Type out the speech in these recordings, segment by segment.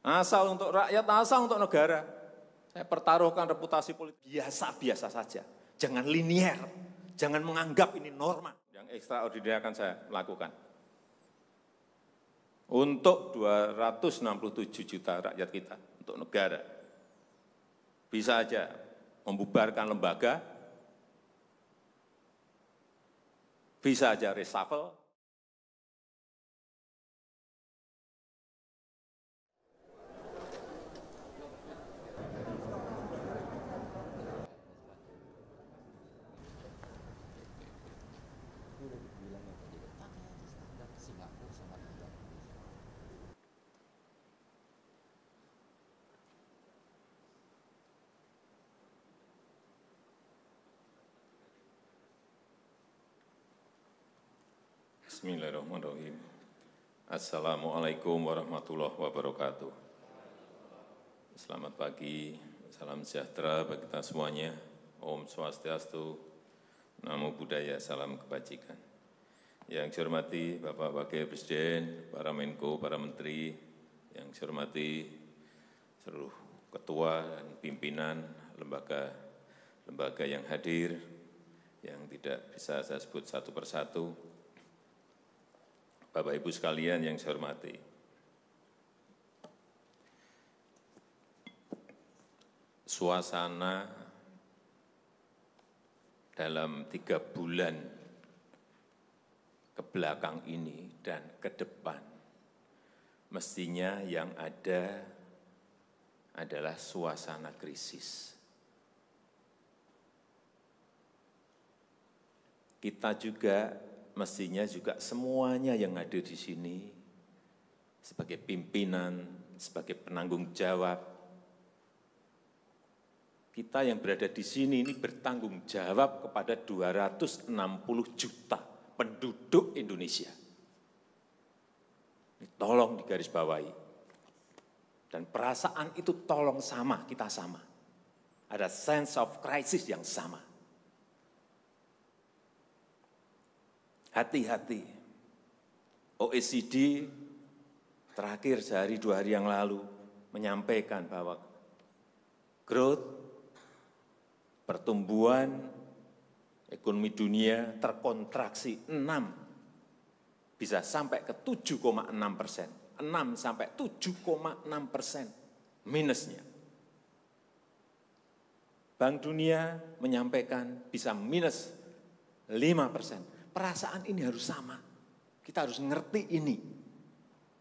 Asal untuk rakyat, asal untuk negara. Saya pertaruhkan reputasi politik biasa-biasa saja. Jangan linier, jangan menganggap ini norma. Yang ekstraordinari akan saya lakukan. Untuk 267 juta rakyat kita, untuk negara. Bisa aja membubarkan lembaga, bisa aja reshuffle. Bismillahirrahmanirrahim. Assalamualaikum warahmatullahi wabarakatuh. Selamat pagi, salam sejahtera bagi kita semuanya. Om Swastiastu, Namo Buddhaya, salam kebajikan. Yang saya hormati Bapak Wakil Presiden, para Menko, para Menteri, yang saya hormati seluruh ketua dan pimpinan lembaga yang hadir, yang tidak bisa saya sebut satu persatu. Bapak Ibu sekalian yang saya hormati, suasana dalam 3 bulan ke belakang ini dan ke depan, mestinya yang ada adalah suasana krisis. Kita juga mestinya juga semuanya yang ada di sini sebagai pimpinan, sebagai penanggung jawab, kita yang berada di sini ini bertanggung jawab kepada 260 juta penduduk Indonesia. Ini tolong digarisbawahi. Dan perasaan itu tolong sama, kita sama. Ada sense of crisis yang sama. Hati-hati, OECD terakhir sehari 2 hari yang lalu menyampaikan bahwa growth, pertumbuhan ekonomi dunia terkontraksi 6, bisa sampai ke 7,6%, 6 sampai 7,6% minusnya. Bank Dunia menyampaikan bisa minus 5%. Perasaan ini harus sama. Kita harus ngerti ini.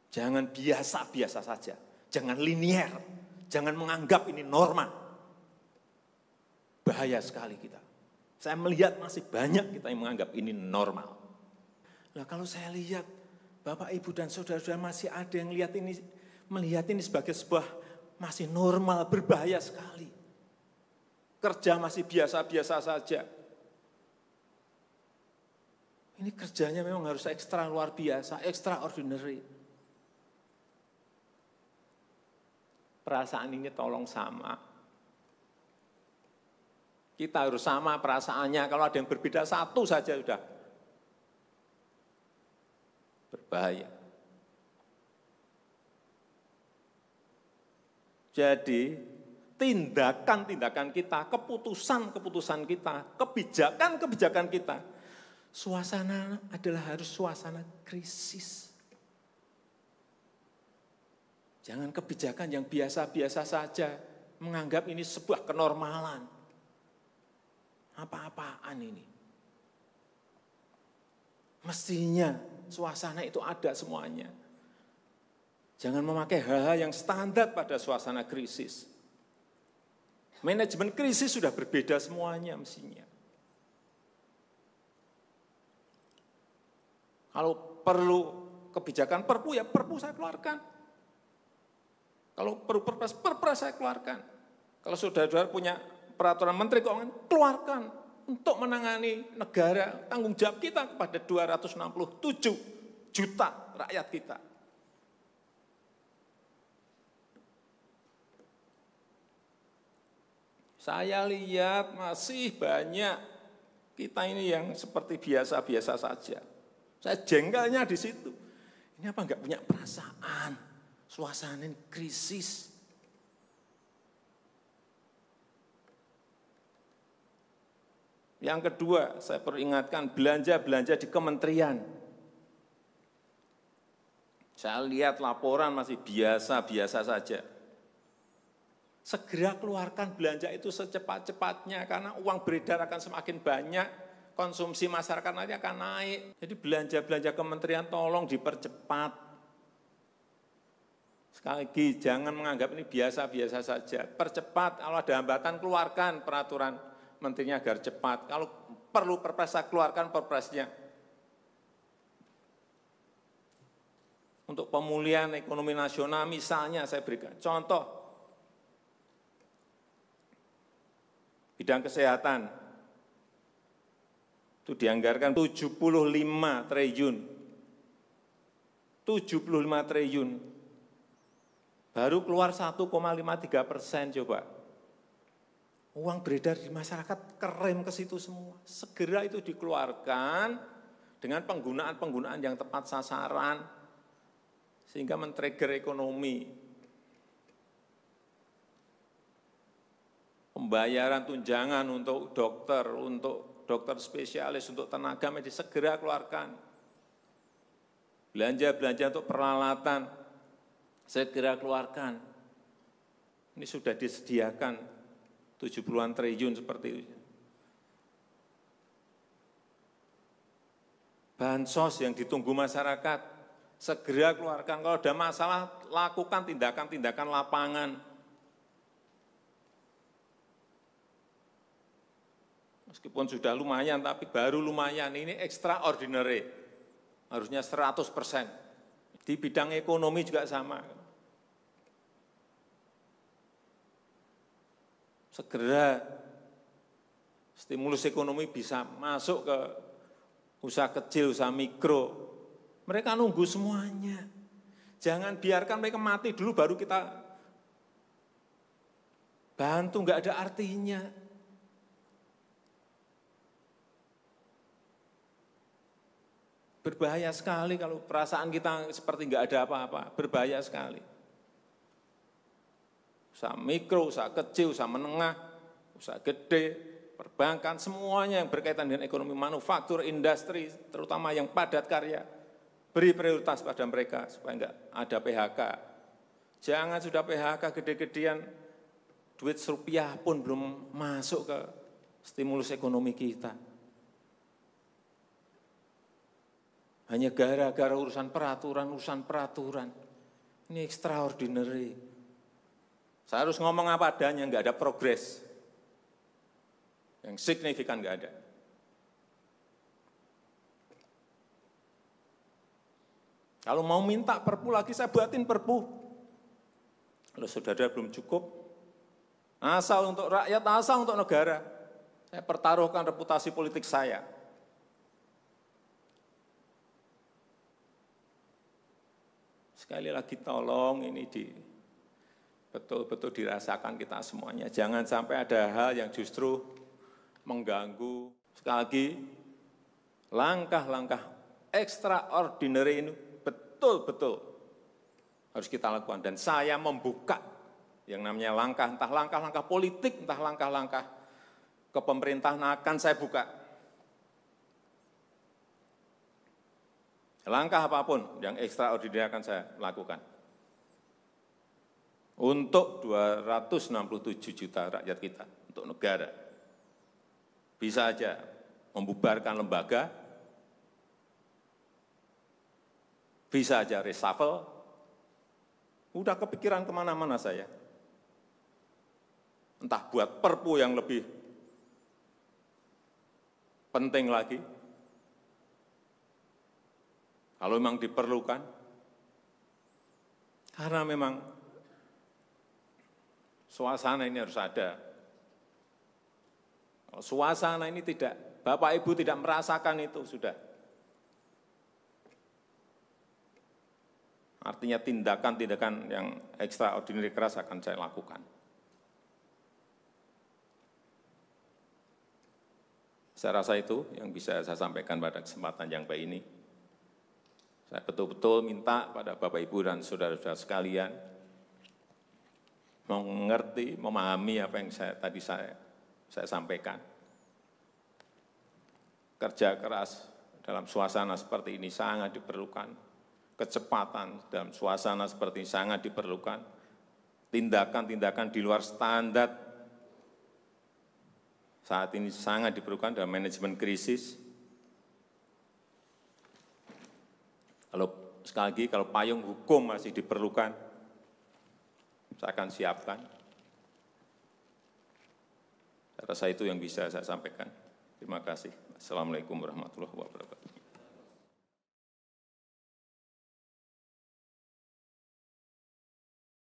Jangan biasa-biasa saja. Jangan linier. Jangan menganggap ini norma. Bahaya sekali kita. Saya melihat masih banyak kita yang menganggap ini normal. Nah, kalau saya lihat Bapak, Ibu, dan saudara-saudara masih ada yang melihat ini sebagai sebuah masih normal, berbahaya sekali. Kerja masih biasa-biasa saja. Ini kerjanya memang harus ekstra luar biasa, extraordinary. Perasaan ini tolong sama. Kita harus sama perasaannya, kalau ada yang berbeda satu saja sudah berbahaya. Jadi tindakan-tindakan kita, keputusan-keputusan kita, kebijakan-kebijakan kita, suasana adalah harus suasana krisis. Jangan kebijakan yang biasa-biasa saja, menganggap ini sebuah kenormalan. Apa-apaan ini? Mestinya suasana itu ada semuanya. Jangan memakai hal-hal yang standar pada suasana krisis. Manajemen krisis sudah berbeda semuanya mestinya. Kalau perlu kebijakan perpu, ya perpu saya keluarkan. Kalau perlu perpres saya keluarkan. Kalau saudara-saudara punya peraturan menteri keuangan, keluarkan untuk menangani negara, tanggung jawab kita kepada 267 juta rakyat kita. Saya lihat masih banyak kita ini yang seperti biasa-biasa saja. Saya jengkelnya di situ. Ini apa enggak punya perasaan? Suasana krisis. Yang kedua, saya peringatkan belanja-belanja di kementerian. Saya lihat laporan masih biasa-biasa saja. Segera keluarkan belanja itu secepat-cepatnya, karena uang beredar akan semakin banyak, konsumsi masyarakat nanti akan naik. Jadi belanja-belanja kementerian tolong dipercepat. Sekali lagi, jangan menganggap ini biasa-biasa saja. Percepat, kalau ada hambatan, keluarkan peraturan menterinya agar cepat. Kalau perlu perpres, keluarkan perpresnya. Untuk pemulihan ekonomi nasional, misalnya saya berikan contoh, bidang kesehatan, itu dianggarkan 75 triliun. 75 triliun. Baru keluar 1,53% coba. Uang beredar di masyarakat kerem ke situ semua. Segera itu dikeluarkan dengan penggunaan-penggunaan yang tepat sasaran, sehingga men-trigger ekonomi. Pembayaran tunjangan untuk dokter spesialis, untuk tenaga medis, segera keluarkan. Belanja-belanja untuk peralatan, segera keluarkan. Ini sudah disediakan 70-an triliun seperti itu. Bansos yang ditunggu masyarakat, segera keluarkan. Kalau ada masalah, lakukan tindakan-tindakan lapangan. Meskipun sudah lumayan, tapi baru lumayan. Ini extraordinary. Harusnya 100%. Di bidang ekonomi juga sama. Segera stimulus ekonomi bisa masuk ke usaha kecil, usaha mikro. Mereka nunggu semuanya. Jangan biarkan mereka mati dulu baru kita bantu, enggak ada artinya. Berbahaya sekali kalau perasaan kita seperti enggak ada apa-apa, berbahaya sekali. Usaha mikro, usaha kecil, usaha menengah, usaha gede, perbankan, semuanya yang berkaitan dengan ekonomi manufaktur, industri, terutama yang padat karya, beri prioritas pada mereka supaya enggak ada PHK. Jangan sudah PHK gede-gedean, duit rupiah pun belum masuk ke stimulus ekonomi kita. Hanya gara-gara urusan peraturan. Ini extraordinary. Saya harus ngomong apa adanya, enggak ada progres. Yang signifikan enggak ada. Kalau mau minta perpu lagi, saya buatin perpu. Kalau saudara belum cukup, asal untuk rakyat, asal untuk negara. Saya pertaruhkan reputasi politik saya. Sekali lagi tolong ini betul-betul dirasakan kita semuanya. Jangan sampai ada hal yang justru mengganggu. Sekali lagi, langkah-langkah extraordinary ini betul-betul harus kita lakukan. Dan saya membuka yang namanya langkah, entah langkah-langkah politik, entah langkah-langkah kepemerintahan akan saya buka. Langkah apapun yang extraordinary akan saya lakukan. Untuk 267 juta rakyat kita, untuk negara. Bisa aja membubarkan lembaga, bisa aja reshuffle, udah kepikiran kemana-mana saya. Entah buat perpu yang lebih penting lagi, kalau memang diperlukan, karena memang suasana ini harus ada. Kalau suasana ini tidak, Bapak Ibu tidak merasakan itu, sudah. Artinya tindakan-tindakan yang extraordinary keras akan saya lakukan. Saya rasa itu yang bisa saya sampaikan pada kesempatan yang baik ini. Saya betul-betul minta pada Bapak Ibu dan saudara-saudara sekalian mengerti, memahami apa yang tadi saya sampaikan. Kerja keras dalam suasana seperti ini sangat diperlukan. Kecepatan dalam suasana seperti ini sangat diperlukan. Tindakan-tindakan di luar standar saat ini sangat diperlukan dalam manajemen krisis. Sekali lagi, kalau payung hukum masih diperlukan, saya akan siapkan. Saya rasa itu yang bisa saya sampaikan. Terima kasih. Assalamualaikum warahmatullahi wabarakatuh.